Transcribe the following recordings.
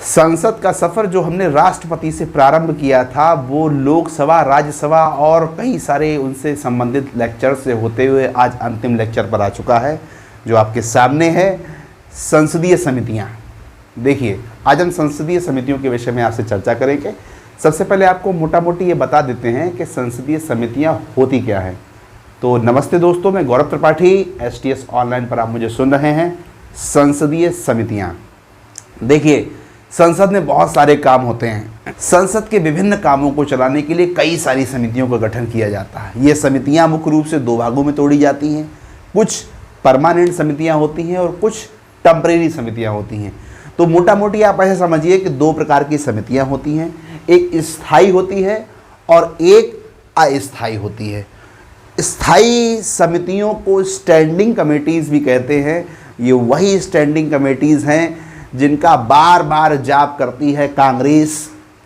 संसद का सफ़र जो हमने राष्ट्रपति से प्रारंभ किया था वो लोकसभा, राज्यसभा और कई सारे उनसे संबंधित लेक्चर से होते हुए आज अंतिम लेक्चर पर आ चुका है जो आपके सामने है, संसदीय समितियां। देखिए, आज हम संसदीय समितियों के विषय में आपसे चर्चा करेंगे। सबसे पहले आपको मोटा मोटी ये बता देते हैं कि संसदीय समितियां होती क्या हैं। तो नमस्ते दोस्तों, मैं गौरव त्रिपाठी, STS ऑनलाइन पर आप मुझे सुन रहे हैं। संसदीय समितियां, देखिए संसद में बहुत सारे काम होते हैं। संसद के विभिन्न कामों को चलाने के लिए कई सारी समितियों का गठन किया जाता है। ये समितियां मुख्य रूप से दो भागों में तोड़ी जाती हैं। कुछ परमानेंट समितियां होती हैं और कुछ टेम्परेरी समितियां होती हैं। तो मोटा मोटी आप ऐसे समझिए कि दो प्रकार की समितियां होती हैं, एक स्थायी होती है और एक अस्थायी होती है। स्थायी समितियों को स्टैंडिंग कमेटीज़ भी कहते हैं। ये वही स्टैंडिंग कमेटीज़ हैं जिनका बार बार जाप करती है कांग्रेस,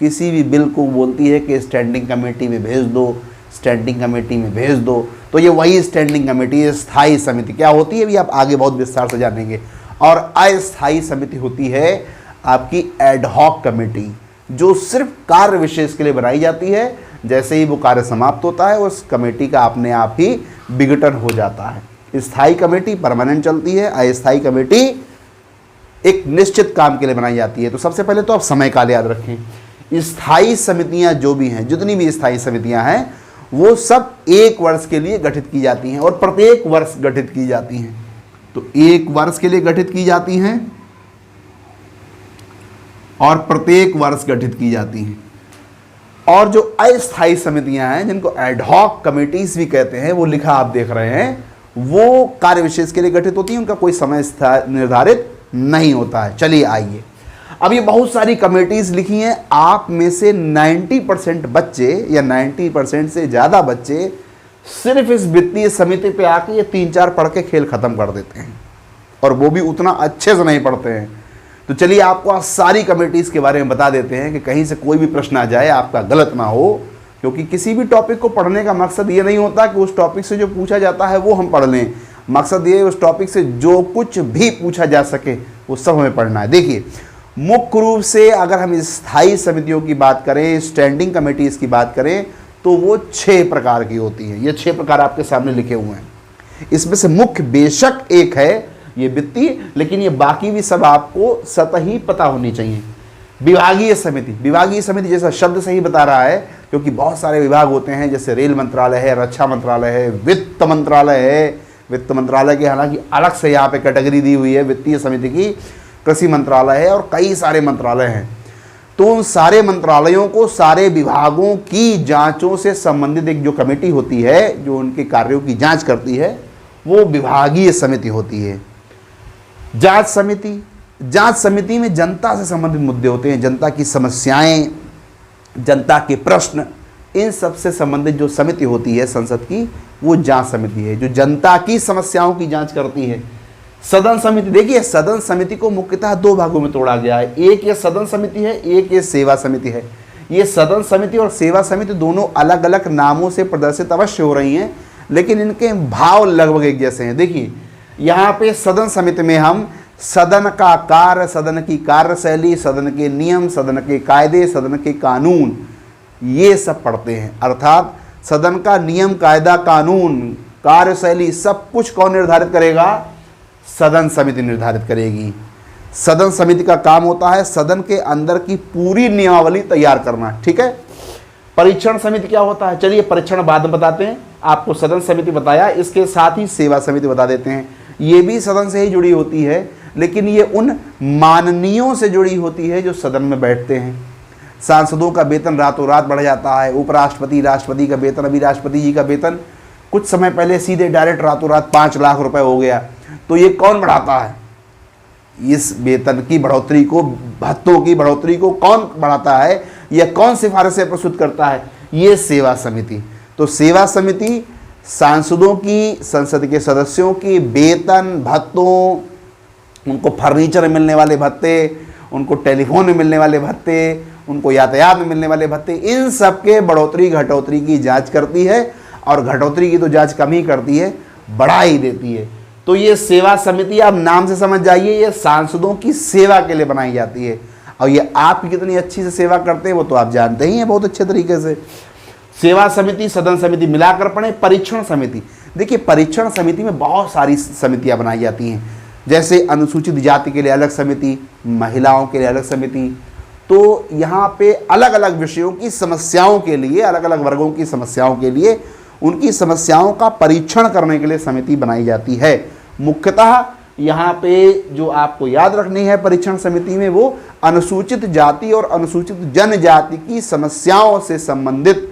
किसी भी बिल को बोलती है कि स्टैंडिंग कमेटी में भेज दो, स्टैंडिंग कमेटी में भेज दो। तो ये वही स्टैंडिंग कमेटी, स्थायी समिति क्या होती है भी आप आगे बहुत विस्तार से जानेंगे। और अस्थायी समिति होती है आपकी एडहॉक कमेटी, जो सिर्फ कार्य विशेष के लिए बनाई जाती है। जैसे ही वो कार्य समाप्त होता है उस कमेटी का अपने आप ही विघटन हो जाता है। स्थायी कमेटी परमानेंट चलती है, अस्थायी कमेटी एक निश्चित काम के लिए बनाई जाती है। तो सबसे पहले तो आप समय काल याद रखें। स्थायी समितियां जो भी हैं, जितनी भी स्थायी समितियां हैं, वो सब 1 वर्ष के लिए गठित की जाती हैं और प्रत्येक वर्ष गठित की जाती हैं। तो 1 वर्ष के लिए गठित की जाती हैं और प्रत्येक वर्ष गठित की जाती हैं। और जो अस्थायी समितियां हैं, जिनको एडहॉक कमिटीज भी कहते हैं, वो लिखा आप देख रहे हैं, वो कार्य विशेष के लिए गठित होती हैं। उनका कोई समय निर्धारित नहीं होता है। चलिए आइए, अब ये बहुत सारी कमेटीज लिखी हैं। आप में से 90% बच्चे या 90% से ज़्यादा बच्चे सिर्फ इस वित्तीय समिति पे आके ये 3-4 पढ़ के खेल ख़त्म कर देते हैं, और वो भी उतना अच्छे से नहीं पढ़ते हैं। तो चलिए आपको आज सारी कमेटीज़ के बारे में बता देते हैं कि कहीं से कोई भी प्रश्न आ जाए आपका गलत ना हो। क्योंकि किसी भी टॉपिक को पढ़ने का मकसद ये नहीं होता कि उस टॉपिक से जो पूछा जाता है वो हम पढ़ लें। मकसद ये उस टॉपिक से जो कुछ भी पूछा जा सके वो सब हमें पढ़ना है। देखिए, मुख्य रूप से अगर हम स्थायी समितियों की बात करें, स्टैंडिंग कमेटीज़ की बात करें, तो वो 6 प्रकार की होती हैं। ये 6 प्रकार आपके सामने लिखे हुए हैं। इसमें से मुख्य बेशक एक है ये वित्तीय, लेकिन ये बाकी भी सब आपको सतही पता होनी चाहिए। विभागीय समिति, विभागीय समिति जैसा शब्द से ही बता रहा है, क्योंकि बहुत सारे विभाग होते हैं, जैसे रेल मंत्रालय है, रक्षा मंत्रालय है, वित्त मंत्रालय है। वित्त मंत्रालय की हालांकि अलग से यहाँ पे कैटेगरी दी हुई है वित्तीय समिति की, कृषि मंत्रालय है और कई सारे मंत्रालय हैं। तो उन सारे मंत्रालयों को, सारे विभागों की जांचों से संबंधित एक जो कमेटी होती है जो उनके कार्यों की जांच करती है, वो विभागीय समिति होती है। जांच समिति, जांच समिति में जनता से संबंधित मुद्दे होते हैं, जनता की समस्याएं, जनता के प्रश्न, इन सब से संबंधित जो समिति होती है संसद की, वो जांच समिति है जो जनता की समस्याओं की जांच करती है। सदन समिति, देखिए सदन समिति को मुख्यतः 2 भागों में तोड़ा गया है। एक ये सदन समिति है, एक ये सेवा समिति है। ये सदन समिति और सेवा समिति दोनों अलग अलग नामों से प्रदर्शित अवश्य हो रही हैं, लेकिन इनके भाव लगभग एक जैसे हैं। देखिए यहाँ पे सदन समिति में हम सदन का कार्य, सदन की कार्यशैली, सदन के नियम, सदन के कायदे, सदन के कानून, ये सब पढ़ते हैं। अर्थात सदन का नियम, कायदा, कानून, कार्यशैली सब कुछ कौन निर्धारित करेगा? सदन समिति निर्धारित करेगी। सदन समिति का काम होता है सदन के अंदर की पूरी नियमावली तैयार करना, ठीक है। परीक्षण समिति क्या होता है? चलिए परीक्षण बाद में बताते हैं। आपको सदन समिति बताया, इसके साथ ही सेवा समिति बता देते हैं। ये भी सदन से ही जुड़ी होती है, लेकिन ये उन माननीयों से जुड़ी होती है जो सदन में बैठते हैं। सांसदों का वेतन रातों रात बढ़ जाता है। उपराष्ट्रपति, राष्ट्रपति का वेतन, अभी राष्ट्रपति जी का वेतन कुछ समय पहले सीधे डायरेक्ट रातों रात 5 लाख रुपए हो गया। तो ये कौन बढ़ाता है? इस वेतन की बढ़ोतरी को, भत्तों की बढ़ोतरी को कौन बढ़ाता है या कौन सिफारिशें प्रस्तुत करता है? ये सेवा समिति। तो सेवा समिति सांसदों की, संसद के सदस्यों की वेतन, भत्तों, उनको फर्नीचर में मिलने वाले भत्ते, उनको टेलीफोन में मिलने वाले भत्ते, उनको यातायात में मिलने वाले भत्ते, इन सब के बढ़ोतरी घटोतरी की जांच करती है। और घटोतरी की तो जांच कम ही करती है, बढ़ा ही देती है। तो ये सेवा समिति आप नाम से समझ जाइए, ये सांसदों की सेवा के लिए बनाई जाती है। और ये आपकी कितनी अच्छी से सेवा करते हैं वो तो आप जानते ही हैं बहुत अच्छे तरीके से। सेवा समिति, सदन समिति मिलाकर पढ़े। परीक्षण समिति, देखिए परीक्षण समिति में बहुत सारी समितियां बनाई जाती हैं, जैसे अनुसूचित जाति के लिए अलग समिति, महिलाओं के लिए अलग समिति। तो यहाँ पे अलग अलग विषयों की समस्याओं के लिए, अलग अलग वर्गों की समस्याओं के लिए, उनकी समस्याओं का परीक्षण करने के लिए समिति बनाई जाती है। मुख्यतः यहाँ पे जो आपको याद रखनी है परीक्षण समिति में, वो अनुसूचित जाति और अनुसूचित जनजाति की समस्याओं से संबंधित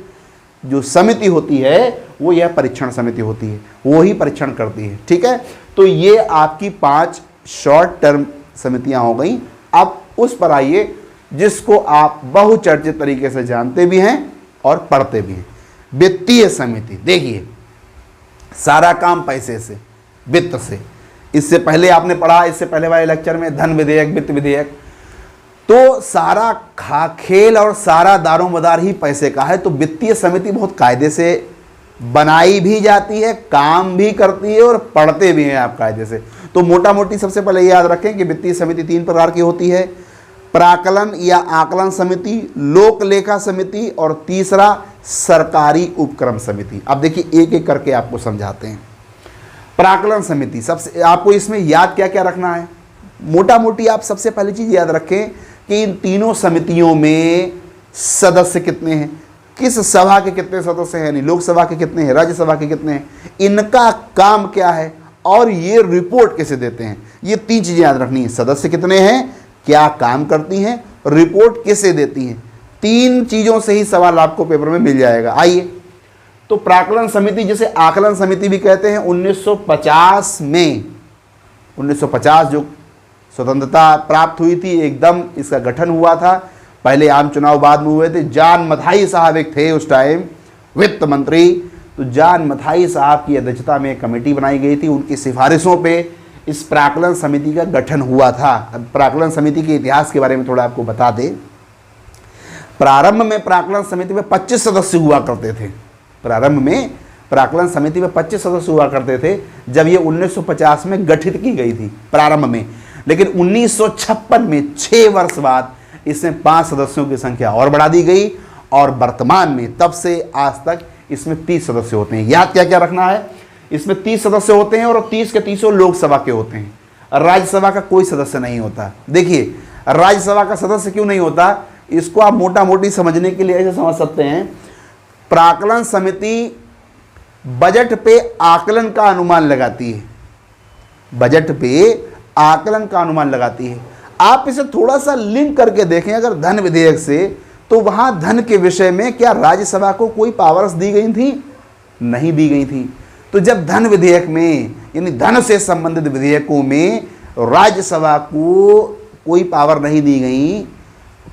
जो समिति होती है वो यह परीक्षण समिति होती है, वो ही परीक्षण करती है। ठीक है, तो ये आपकी 5 शॉर्ट टर्म समितियां हो गई। अब उस पर आइए जिसको आप बहुचर्चित तरीके से जानते भी हैं और पढ़ते भी हैं, वित्तीय समिति। देखिए सारा काम पैसे से, वित्त से। इससे पहले आपने पढ़ा, इससे पहले वाले लेक्चर में धन विधेयक, वित्त विधेयक, तो सारा खेल और सारा दारोमदार ही पैसे का है। तो वित्तीय समिति बहुत कायदे से बनाई भी जाती है, काम भी करती है और पढ़ते भी हैं आप कायदे से। तो मोटा मोटी सबसे पहले याद रखें कि वित्तीय समिति 3 प्रकार की होती है, प्राकलन या आकलन समिति, लोक लेखा समिति और तीसरा सरकारी उपक्रम समिति। अब देखिए एक एक करके आपको समझाते हैं। प्राकलन समिति, सबसे आपको इसमें याद क्या क्या रखना है, मोटा मोटी आप सबसे पहली चीज याद रखें कि इन तीनों समितियों में सदस्य कितने हैं, किस सभा के कितने सदस्य हैं, यानी लोकसभा के कितने हैं, राज्यसभा के कितने हैं, इनका काम क्या है और ये रिपोर्ट कैसे देते हैं। ये 3 चीजें याद रखनी है, सदस्य कितने हैं, क्या काम करती हैं, रिपोर्ट कैसे देती हैं। 3 चीजों से ही सवाल आपको पेपर में मिल जाएगा। आइए, तो प्राकलन समिति जिसे आकलन समिति भी कहते हैं, 1950 में, 1950 जो स्वतंत्रता प्राप्त हुई थी एकदम, इसका गठन हुआ था। पहले आम चुनाव बाद में हुए थे। जॉन मथाई साहब एक थे उस टाइम वित्त मंत्री, तो जॉन मथाई साहब की अध्यक्षता में एक कमेटी बनाई गई थी, उनकी सिफारिशों पे इस प्राकलन समिति का गठन हुआ था। अब प्राकलन समिति के इतिहास के बारे में थोड़ा आपको बता दें। प्रारंभ में प्राकलन समिति में 25 सदस्य हुआ करते थे। प्रारंभ में प्राकलन समिति में 25 सदस्य हुआ करते थे जब ये 1950 में गठित की गई थी प्रारंभ में। लेकिन 1956 में 6 वर्ष बाद इसमें 5 सदस्यों की संख्या और बढ़ा दी गई और वर्तमान में तब से आज तक इसमें 30 सदस्य होते हैं। याद क्या क्या रखना है, इसमें 30 सदस्य होते हैं और 30 के 30 लोकसभा के होते हैं। राज्यसभा का कोई सदस्य नहीं होता। देखिए राज्यसभा का सदस्य क्यों नहीं होता, इसको आप मोटा मोटी समझने के लिए ऐसे समझ सकते हैं। प्राकलन समिति बजट पे आकलन का अनुमान लगाती है, बजट पे आकलन का अनुमान लगाती है। आप इसे थोड़ा सा लिंक करके देखें अगर धन विधेयक से, तो वहां धन के विषय में क्या राज्यसभा को कोई पावर्स दी गई थी, नहीं दी गई थी। तो जब धन विधेयक में यानी धन से संबंधित विधेयकों में राज्यसभा को कोई पावर नहीं दी गई,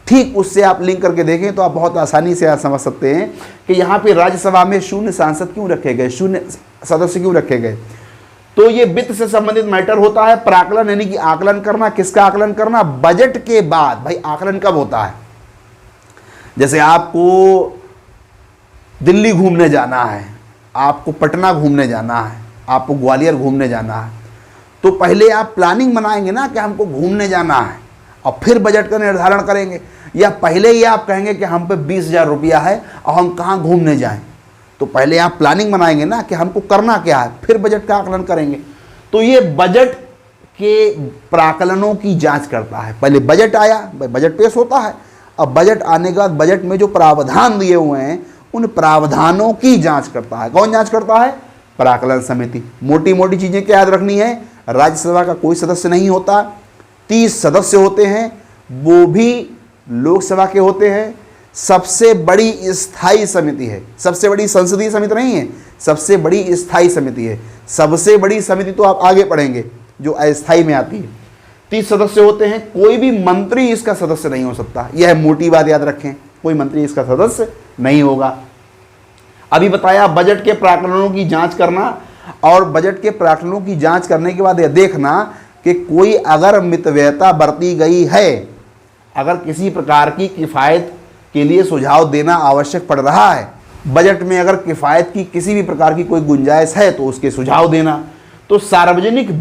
ठीक उससे आप लिंक करके देखें तो आप बहुत आसानी से आप समझ सकते हैं कि यहाँ पे राज्यसभा में 0 सांसद क्यों रखे गए, 0 सदस्य क्यों रखे गए। तो ये वित्त से संबंधित मैटर होता है। प्राकलन यानी कि आकलन करना, किसका आकलन करना, बजट के बाद। भाई आकलन कब होता है, जैसे आपको दिल्ली घूमने जाना है, आपको पटना घूमने जाना है, आपको ग्वालियर घूमने जाना है, तो पहले आप प्लानिंग बनाएंगे ना कि हमको घूमने जाना है और फिर बजट का निर्धारण करेंगे, या पहले ही आप कहेंगे कि हम पे 20,000 रुपया है और हम कहाँ घूमने जाएं। तो पहले आप प्लानिंग बनाएंगे ना कि हमको करना क्या है, फिर बजट का आकलन करेंगे। तो ये बजट के प्राकलनों की जांच करता है। पहले बजट आया, बजट पेश होता है, अब बजट आने के बाद बजट में जो प्रावधान दिए हुए हैं उन प्रावधानों की जांच करता है। कौन जांच करता है, प्राकलन समिति। मोटी मोटी चीजें क्या याद रखनी है, राज्यसभा का कोई सदस्य नहीं होता, 30 सदस्य होते हैं, वो भी लोकसभा के होते हैं। सबसे बड़ी स्थायी समिति है, सबसे बड़ी संसदीय समिति नहीं है, सबसे बड़ी स्थायी समिति है। सबसे बड़ी समिति तो आप आगे पढ़ेंगे जो अस्थायी में आती है। 30 सदस्य होते हैं, कोई भी मंत्री इसका सदस्य नहीं हो सकता। यह मोटी बात याद रखें, कोई मंत्री इसका सदस्य नहीं होगा। अभी बताया बजट के प्राकलनों की जांच करना, और बजट के प्राकलनों की जांच करने के बाद यह देखना कि कोई अगर मितव्ययता बरती गई है, अगर किसी प्रकार की किफ़ायत के लिए सुझाव देना आवश्यक पड़ रहा है, बजट में अगर किफ़ायत की किसी भी प्रकार की कोई गुंजाइश है तो उसके सुझाव देना। तो सार्वजनिक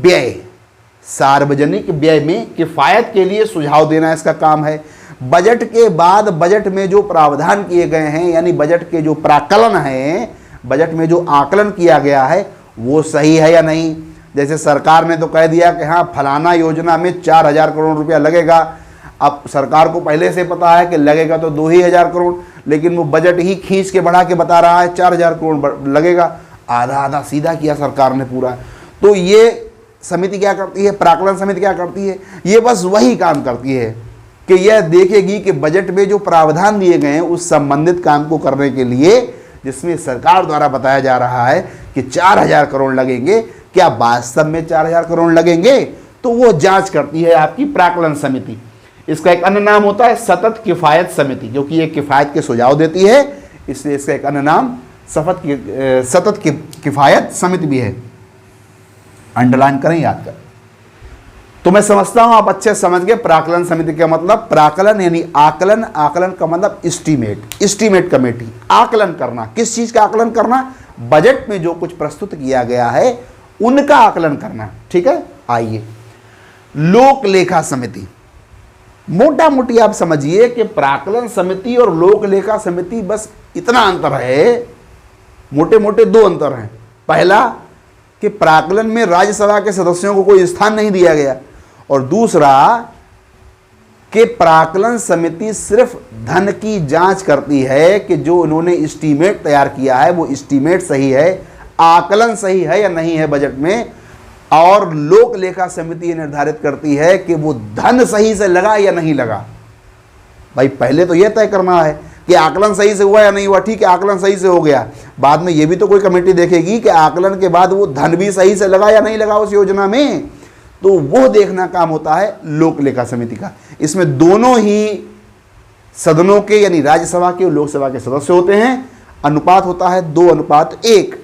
व्यय में किफ़ायत के लिए सुझाव देना इसका काम है। बजट के बाद बजट में जो प्रावधान किए गए हैं, यानी बजट के जो प्राकलन है, बजट में जो आकलन किया गया है, वो सही है या नहीं। जैसे सरकार ने तो कह दिया कि हाँ फलाना योजना में 4,000 करोड़ रुपया लगेगा। अब सरकार को पहले से पता है कि लगेगा तो 2,000 करोड़, लेकिन वो बजट ही खींच के बढ़ा के बता रहा है 4,000 करोड़ लगेगा। आधा आधा सीधा किया सरकार ने पूरा। तो ये समिति क्या करती है, प्राकलन समिति क्या करती है, ये बस वही काम करती है कि यह देखेगी कि बजट में जो प्रावधान दिए गए हैं उस संबंधित काम को करने के लिए, जिसमें सरकार द्वारा बताया जा रहा है कि 4,000 करोड़ लगेंगे, क्या वास्तव में 4,000 करोड़ लगेंगे, तो वो जांच करती है आपकी प्राकलन समिति। इसका एक अन्य नाम होता है सतत किफायत समिति, क्योंकि ये किफायत के सुझाव देती है, इसलिए इसका एक अन्य नाम सतत किफायत समिति भी है। अंडरलाइन करें, याद करें। तो मैं समझता हूं आप अच्छे समझ गए प्राकलन समिति का मतलब। प्राकलन यानी आकलन, आकलन का मतलब एस्टीमेट, एस्टीमेट कमेटी, आकलन करना। किस चीज का आकलन करना, बजट में जो कुछ प्रस्तुत किया गया है उनका आकलन करना। ठीक है, आइए लोक लेखा समिति। मोटा मोटी आप समझिए कि प्राकलन समिति और लोक लेखा समिति बस इतना अंतर है, मोटे मोटे दो अंतर हैं। पहला कि प्राकलन में राज्यसभा के सदस्यों को कोई स्थान नहीं दिया गया, और दूसरा कि प्राकलन समिति सिर्फ धन की जांच करती है कि जो उन्होंने एस्टीमेट तैयार किया है वो एस्टीमेट सही है, आकलन सही है या नहीं है बजट में। और लोक लेखा समिति ये निर्धारित करती है कि वो धन सही से लगा या नहीं लगा। भाई पहले तो यह तय करना है कि आकलन सही से हुआ या नहीं हुआ। ठीक है, आकलन सही से हो गया, बाद में ये भी तो कोई कमेटी देखेगी कि आकलन के बाद वो धन भी सही से लगा या नहीं लगा उस योजना में, तो वो देखना काम होता है लोक लेखा समिति का। इसमें दोनों ही सदनों के यानी राज्यसभा के और लोकसभा के सदस्य होते हैं। अनुपात होता है 2:1।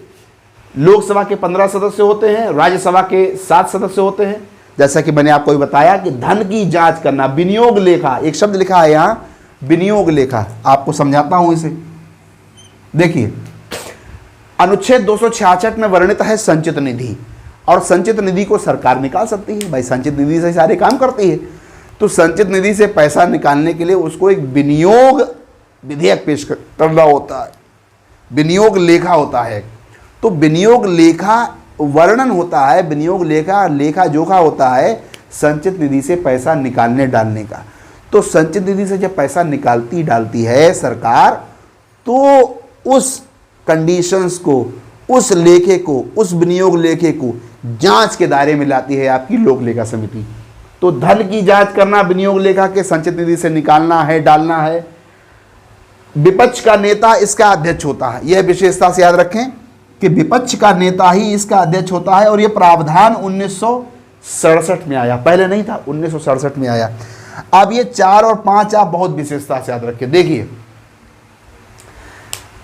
लोकसभा के 15 सदस्य होते हैं, राज्यसभा के 7 सदस्य होते हैं। जैसा कि मैंने आपको बताया कि धन की जांच करना, विनियोग लेखा, एक शब्द लिखा है यहां विनियोग लेखा, आपको समझाता हूं इसे। देखिए अनुच्छेद 266 में वर्णित है संचित निधि, और संचित निधि को सरकार निकाल सकती है। भाई संचित निधि से सारे काम करती है, तो संचित निधि से पैसा निकालने के लिए उसको एक विनियोग विधेयक पेश करना होता है, विनियोग लेखा होता है। तो विनियोग लेखा वर्णन होता है, विनियोग लेखा लेखा जोखा होता है संचित निधि से पैसा निकालने डालने का। तो संचित निधि से जब पैसा निकालती डालती है सरकार, तो उस कंडीशंस को, उस लेखे को, उस विनियोग लेखे को जांच के दायरे में लाती है आपकी लोक लेखा समिति। तो धन की जांच करना विनियोग लेखा के संचित निधि से निकालना है, डालना है। विपक्ष का नेता इसका अध्यक्ष होता है, यह विशेषता से याद रखें कि विपक्ष का नेता ही इसका अध्यक्ष होता है। और यह प्रावधान 1967 में आया, पहले नहीं था, 1967 में आया। अब ये 4 और 5 आप बहुत विशेषता से याद रखें। देखिए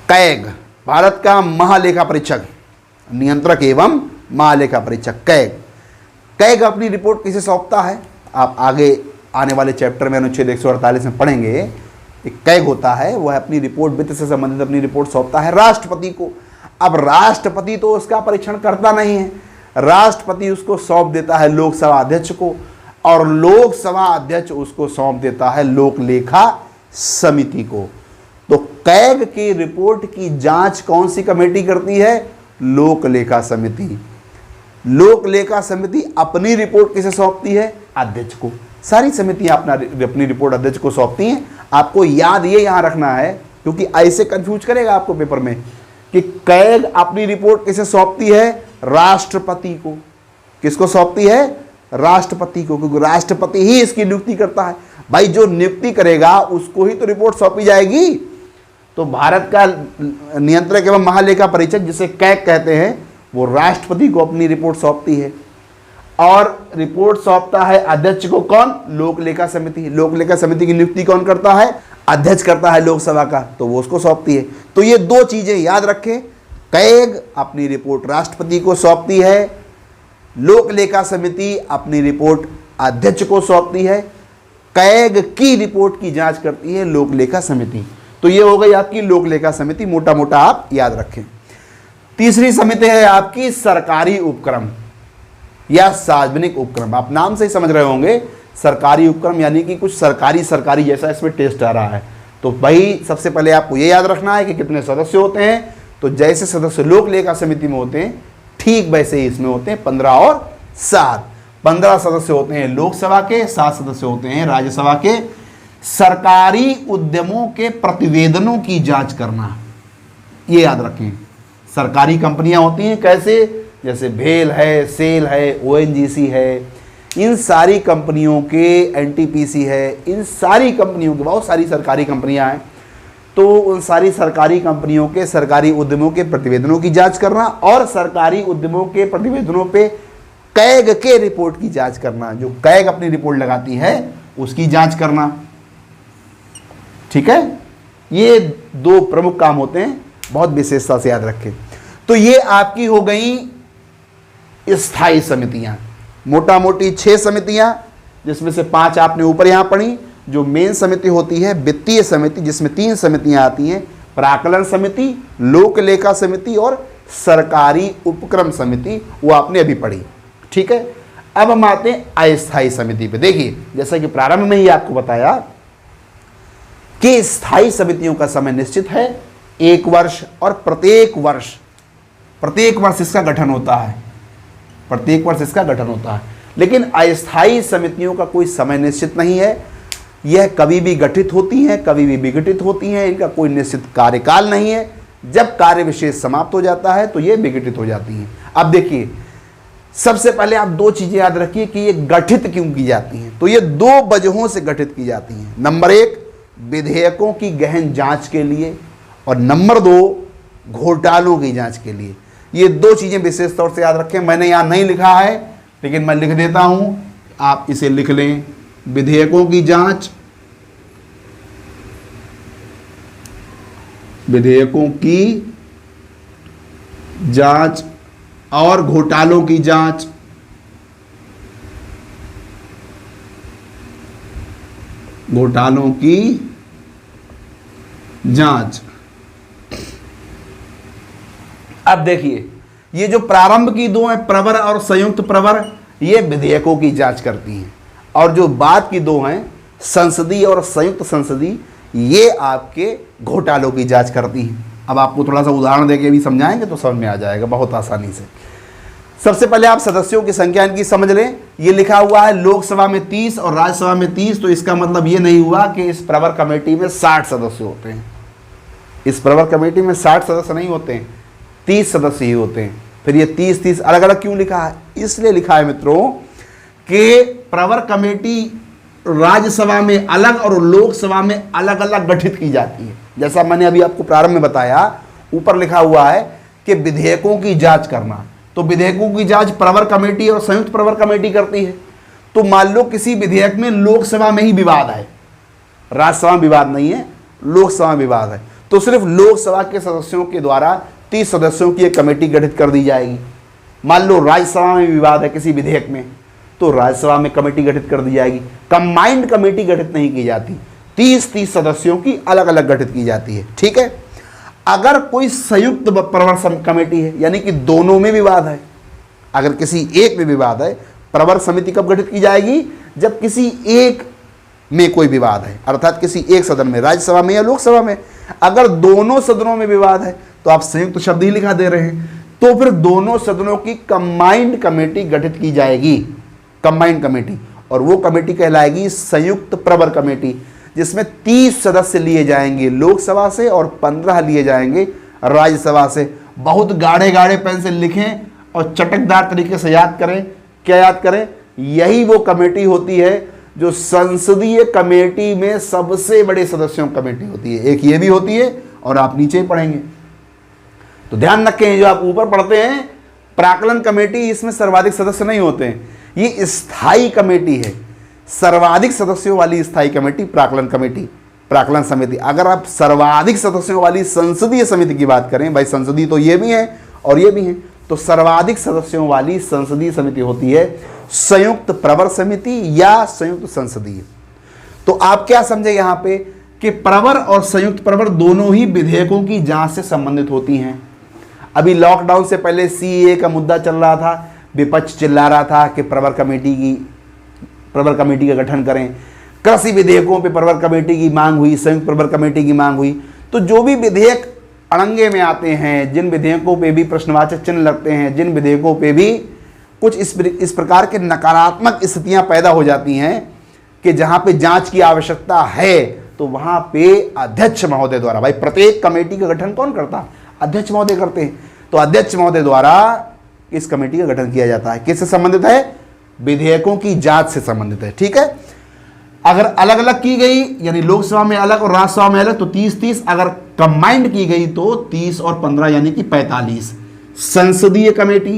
कैग, भारत का महालेखा परीक्षक, नियंत्रक एवं महालेखा परीक्षक कैग, कैग अपनी रिपोर्ट किसे सौंपता है, आप आगे आने वाले चैप्टर में अनुच्छेद 148 में पढ़ेंगे। एक कैग होता है, वह अपनी रिपोर्ट, वित्त से संबंधित अपनी रिपोर्ट सौंपता है राष्ट्रपति को। अब राष्ट्रपति तो उसका परीक्षण करता नहीं है, राष्ट्रपति उसको सौंप देता है लोकसभा अध्यक्ष को, और लोकसभा अध्यक्ष उसको सौंप देता है लोक लेखा समिति को। तो कैग की रिपोर्ट की जांच कौन सी कमेटी करती है, लोक लेखा समिति। लोक लेखा समिति अपनी रिपोर्ट किसे सौंपती है, अध्यक्ष को। सारी समितियां अपनी रिपोर्ट अध्यक्ष को सौंपती हैं। आपको याद ये यहां रखना है, क्योंकि ऐसे कंफ्यूज करेगा आपको पेपर में कि कैग अपनी रिपोर्ट किसे सौंपती है, राष्ट्रपति को। किसको सौंपती है, राष्ट्रपति को, क्योंकि राष्ट्रपति ही इसकी नियुक्ति करता है। भाई जो नियुक्ति करेगा उसको ही तो रिपोर्ट सौंपी जाएगी। तो भारत का नियंत्रक एवं महालेखा परीक्षक, जिसे कैग कहते हैं, वो राष्ट्रपति को अपनी रिपोर्ट सौंपती है। और रिपोर्ट सौंपता है अध्यक्ष को, कौन, लोक लेखा समिति। लोक लेखा समिति की नियुक्ति कौन करता है, अध्यक्ष करता है लोकसभा का, तो वो उसको सौंपती है। तो ये दो चीजें याद रखें, कैग अपनी रिपोर्ट राष्ट्रपति को सौंपती है, लोक लेखा समिति अपनी रिपोर्ट अध्यक्ष को सौंपती है, कैग की रिपोर्ट की जांच करती है लोक लेखा समिति। तो ये हो गई आपकी लोक लेखा समिति, मोटा मोटा आप याद रखें। तीसरी समिति है आपकी सरकारी उपक्रम या सार्वजनिक उपक्रम। आप नाम से ही समझ रहे होंगे, सरकारी उपक्रम यानी कि कुछ सरकारी जैसा इसमें टेस्ट आ रहा है। तो भाई सबसे पहले आपको ये याद रखना है कि कितने सदस्य होते हैं। तो जैसे सदस्य लोक लेखा समिति में होते हैं ठीक वैसे ही इसमें होते हैं 15 और 7। 15 सदस्य होते हैं लोकसभा के, 7 सदस्य होते हैं राज्यसभा के। सरकारी उद्यमों के प्रतिवेदनों की जांच करना, ये याद रखें। सरकारी कंपनियां होती हैं कैसे, जैसे भेल है, सेल है, ओएनजीसी है, इन सारी कंपनियों के, एनटीपीसी है, इन सारी कंपनियों के, बहुत सारी सरकारी कंपनियां हैं। तो उन सारी सरकारी कंपनियों के सरकारी उद्यमों के प्रतिवेदनों की जांच करना और सरकारी उद्यमों के प्रतिवेदनों पे कैग के रिपोर्ट की जांच करना, जो कैग अपनी रिपोर्ट लगाती है उसकी जांच करना। ठीक है, ये 2 प्रमुख काम होते हैं, बहुत विशेषता से याद रखें। तो ये आपकी हो गई स्थायी समितियां, मोटा मोटी 6 समितियां, जिसमें से 5 आपने ऊपर यहां पढ़ी। जो मेन समिति होती है वित्तीय समिति, जिसमें 3 समितियां आती हैं, प्राक्कलन समिति, लोक लेखा समिति और सरकारी उपक्रम समिति, वो आपने अभी पढ़ी। ठीक है, अब हम आते हैं अस्थायी समिति पे। देखिए, जैसा कि प्रारंभ में ही आपको बताया कि स्थायी समितियों का समय निश्चित है 1 वर्ष, और प्रत्येक वर्ष इसका गठन होता है, प्रत्येक वर्ष इसका गठन होता है। लेकिन अस्थायी समितियों का कोई समय निश्चित नहीं है, यह कभी भी गठित होती हैं, कभी भी विघटित होती हैं, इनका कोई निश्चित कार्यकाल नहीं है। जब कार्य विशेष समाप्त हो जाता है तो ये विघटित हो जाती हैं। अब देखिए, सबसे पहले आप 2 चीजें याद रखिए कि ये गठित क्यों की जाती हैं। तो ये 2 वजहों से गठित की जाती हैं। नंबर 1, विधेयकों की गहन जांच के लिए, और नंबर 2, घोटालों की जांच के लिए। ये 2 चीजें विशेष तौर से याद रखें। मैंने यहां नहीं लिखा है, लेकिन मैं लिख देता हूं, आप इसे लिख लें। विधेयकों की जांच, विधेयकों की जांच और घोटालों की जांच। घोटालों की जांच। अब देखिए, ये जो प्रारंभ की 2 हैं, प्रवर और संयुक्त प्रवर, ये विधेयकों की जांच करती हैं, और जो बाद की 2 हैं, संसदीय और संयुक्त संसदीय, ये आपके घोटालों की जांच करती हैं। अब आपको थोड़ा सा उदाहरण देके भी समझाएंगे तो समझ में आ जाएगा बहुत आसानी से। सबसे पहले आप सदस्यों की संख्या इनकी समझ लें। ये लिखा हुआ है लोकसभा में 30 और राज्यसभा में 30, तो इसका मतलब ये नहीं हुआ कि इस प्रवर कमेटी में 60 सदस्य होते हैं। इस प्रवर कमेटी में 60 सदस्य नहीं होते हैं, 30 सदस्य ही होते हैं। फिर ये 30 अलग अलग क्यों लिखा है? इसलिए लिखा है मित्रों कि प्रवर कमेटी राज्यसभा में अलग और लोकसभा में अलग अलग गठित की जाती है। जैसा मैंने अभी आपको प्रारंभ में बताया, ऊपर लिखा हुआ है कि विधेयकों की जांच करना, तो विधेयकों की जांच प्रवर कमेटी और संयुक्त प्रवर कमेटी करती है। तो मान लो किसी विधेयक में लोकसभा में ही विवाद है, राज्यसभा में विवाद नहीं है, लोकसभा में विवाद है, तो सिर्फ लोकसभा के सदस्यों के द्वारा 30 सदस्यों की एक कमेटी गठित कर दी जाएगी। मान लो राज्यसभा में विवाद है किसी विधेयक में, तो राज्यसभा में कमेटी गठित कर दी जाएगी। कंबाइंड कमेटी गठित नहीं की जाती, 30 सदस्यों की अलग अलग गठित की जाती है। ठीक है, अगर कोई संयुक्त प्रवर कमेटी है, यानी कि दोनों में विवाद है, अगर किसी एक में विवाद है, प्रवर समिति कब गठित की जाएगी? जब किसी एक में कोई विवाद है, अर्थात किसी एक सदन में, राज्यसभा में या लोकसभा में। अगर दोनों सदनों में विवाद है तो आप संयुक्त शब्द ही लिखा दे रहे हैं, तो फिर दोनों सदनों की कंबाइंड कमेटी गठित की जाएगी, कंबाइंड कमेटी, और वो कमेटी कहलाएगी संयुक्त प्रवर कमेटी, जिसमें 30 सदस्य लिए जाएंगे लोकसभा से और 15 लिए जाएंगे राज्यसभा से। बहुत गाढ़े गाढ़े पेन से लिखें और चटकदार तरीके से याद करें। क्या याद करें? यही वो कमेटी होती है जो संसदीय कमेटी में सबसे बड़े सदस्यों की कमेटी होती है। एक ये भी होती है, और आप नीचे ही पढ़ेंगे तो ध्यान रखें, जो आप ऊपर पढ़ते हैं प्राक्कलन कमेटी, इसमें सर्वाधिक सदस्य नहीं होते हैं, ये स्थायी कमेटी है, सर्वाधिक सदस्यों वाली स्थायी कमेटी प्राक्कलन कमेटी, प्राक्कलन समिति। अगर आप सर्वाधिक सदस्यों वाली संसदीय समिति की बात करें, भाई संसदीय तो ये भी है और ये भी है, तो सर्वाधिक सदस्यों वाली संसदीय समिति होती है संयुक्त प्रवर समिति या संयुक्त संसदीय। तो आप क्या समझे यहां पे कि प्रवर और संयुक्त प्रवर दोनों ही विधेयकों की जांच से संबंधित होती हैं। अभी लॉकडाउन से पहले सीए का मुद्दा चल रहा था, विपक्ष चिल्ला रहा था कि प्रवर प्रवर कमेटी का गठन करें। कृषि विधेयकों पे प्रवर कमेटी की मांग हुई, संयुक्त प्रवर कमेटी की मांग हुई। तो जो भी विधेयक अड़ंगे में आते हैं, जिन विधेयकों पे भी प्रश्नवाचक चिन्ह लगते हैं, जिन विधेयकों पे भी कुछ इस प्रकार के नकारात्मक स्थितियां पैदा हो जाती हैं कि जहां पे जांच की आवश्यकता है, तो वहां पे अध्यक्ष महोदय द्वारा, भाई प्रत्येक कमेटी का गठन कौन करता? अध्यक्ष महोदय करते हैं। तो अध्यक्ष महोदय द्वारा इस कमेटी का गठन किया जाता है। किससे संबंधित है? विधेयकों की जांच से संबंधित है। ठीक है। अगर अलग अलग की गई, यानी लोकसभा में अलग और राज्यसभा में अलग, तो 30-30। अगर कंबाइंड की गई तो 30 और 15 यानी कि 45 संसदीय कमेटी।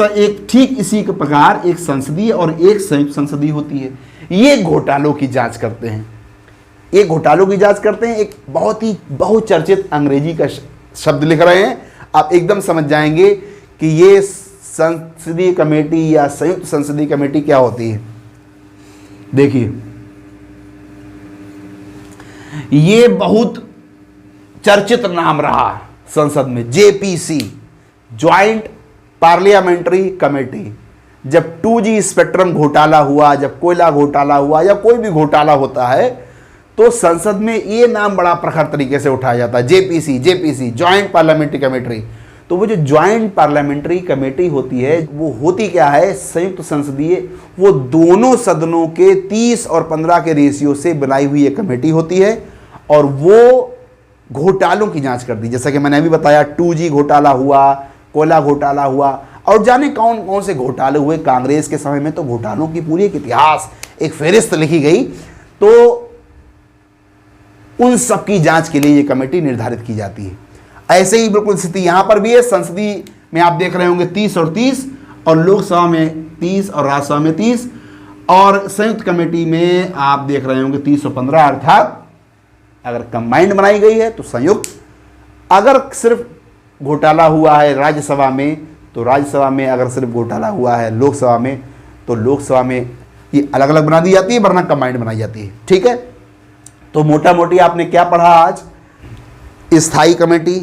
एक ठीक इसी के प्रकार एक संसदीय और एक संयुक्त संसदीय होती है। ये घोटालों की जांच करते हैं। ये घोटालों की जांच करते हैं। एक बहुत ही बहुचर्चित अंग्रेजी का शब्द लिख रहे हैं, आप एकदम समझ जाएंगे कि ये संसदीय कमेटी या संयुक्त संसदीय कमेटी क्या होती है। देखिए, ये बहुत चर्चित नाम रहा संसद में, जेपीसी, ज्वाइंट पार्लियामेंट्री कमेटी। जब 2G स्पेक्ट्रम घोटाला हुआ, जब कोयला घोटाला हुआ या कोई भी घोटाला होता है, तो संसद में ये नाम बड़ा प्रखर तरीके से उठाया जाता है, जेपीसी, ज्वाइंट पार्लियामेंट्री कमेटी। तो वो जो ज्वाइंट पार्लियामेंट्री कमेटी होती है, वो होती क्या है? संयुक्त संसदीय, वो दोनों सदनों के 30 और 15 के रेशियो से बनाई हुई एक कमेटी होती है, और वो घोटालों की जांच करती है। जैसा कि मैंने अभी बताया, 2G घोटाला हुआ, कोयला घोटाला हुआ, और जाने कौन कौन से घोटाले हुए। कांग्रेस के समय में तो घोटालों की पूरी एक इतिहास, एक फहरिस्त लिखी गई। तो उन सब की जांच के लिए ये कमेटी निर्धारित की जाती है। ऐसे ही बिल्कुल स्थिति यहां पर भी है। संसदीय में आप देख रहे होंगे 30 और 30, और लोकसभा में 30 और राज्यसभा में 30, और संयुक्त कमेटी में आप देख रहे होंगे 30 और 15। अर्थात अगर कंबाइंड बनाई गई है तो संयुक्त, अगर सिर्फ घोटाला हुआ है राज्यसभा में तो राज्यसभा में, अगर सिर्फ घोटाला हुआ है लोकसभा में तो लोकसभा में ये अलग अलग बना दी जाती है, वरना कंबाइंड बनाई जाती है। ठीक है। तो मोटा मोटी आपने क्या पढ़ा आज? स्थायी कमेटी,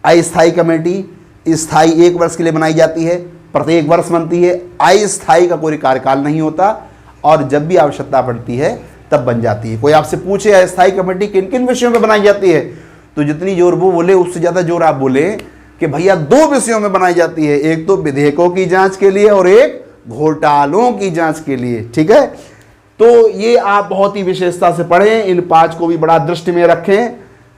अस्थायी कमेटी। स्थायी 1 वर्ष के लिए बनाई जाती है, प्रत्येक वर्ष बनती है। अस्थायी का कोई कार्यकाल नहीं होता, और जब भी आवश्यकता पड़ती है तब बन जाती है। कोई आपसे पूछे अस्थायी कमेटी किन किन विषयों में बनाई जाती है, तो जितनी जोर वो बोले उससे ज़्यादा जोर आप बोले कि भैया 2 विषयों में बनाई जाती है, एक तो विधेयकों की जांच के लिए और एक घोटालों की जांच के लिए। ठीक है। तो ये आप बहुत ही विशेषता से पढ़ें, इन 5 को भी बड़ा दृष्टि में रखें,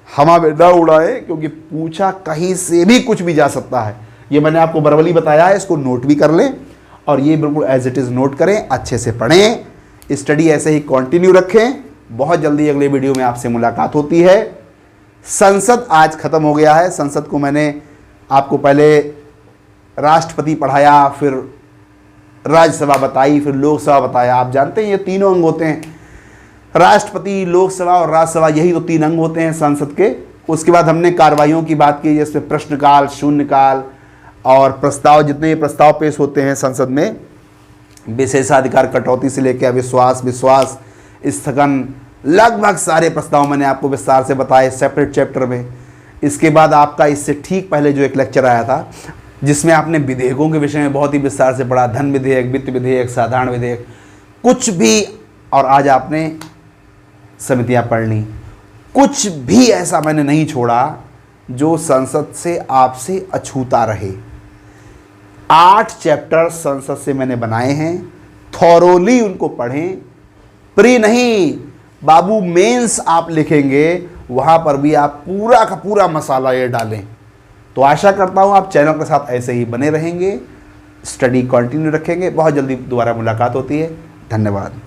हवा में न उड़ाएं, क्योंकि पूछा कहीं से भी कुछ भी जा सकता है। ये मैंने आपको वर्बली बताया है, इसको नोट भी कर लें, और ये बिल्कुल एज इट इज़ नोट करें, अच्छे से पढ़ें, स्टडी ऐसे ही कंटिन्यू रखें। बहुत जल्दी अगले वीडियो में आपसे मुलाकात होती है। संसद आज खत्म हो गया है। संसद को मैंने आपको पहले राष्ट्रपति पढ़ाया, फिर राज्यसभा बताई, फिर लोकसभा बताया। आप जानते हैं ये तीनों अंग होते हैं, राष्ट्रपति, लोकसभा और राज्यसभा, यही तो 3 अंग होते हैं संसद के। उसके बाद हमने कार्रवाइयों की बात की, जैसे प्रश्नकाल, शून्यकाल और प्रस्ताव। जितने प्रस्ताव पेश होते हैं संसद में, विशेषाधिकार कटौती से लेकर अविश्वास, विश्वास, स्थगन, लगभग सारे प्रस्ताव मैंने आपको विस्तार से बताए सेपरेट चैप्टर में। इसके बाद आपका इससे ठीक पहले जो एक लेक्चर आया था, जिसमें आपने विधेयकों के विषय में बहुत ही विस्तार से पढ़ा, धन विधेयक, वित्त विधेयक, साधारण विधेयक, कुछ भी। और आज आपने समितियां पढ़ ली। कुछ भी ऐसा मैंने नहीं छोड़ा जो संसद से आपसे अछूता रहे। 8 चैप्टर संसद से मैंने बनाए हैं, थॉरोली उनको पढ़ें। प्री नहीं बाबू, मेंस आप लिखेंगे, वहां पर भी आप पूरा का पूरा मसाला ये डालें। तो आशा करता हूं आप चैनल के साथ ऐसे ही बने रहेंगे, स्टडी कंटिन्यू रखेंगे। बहुत जल्दी दोबारा मुलाकात होती है। धन्यवाद।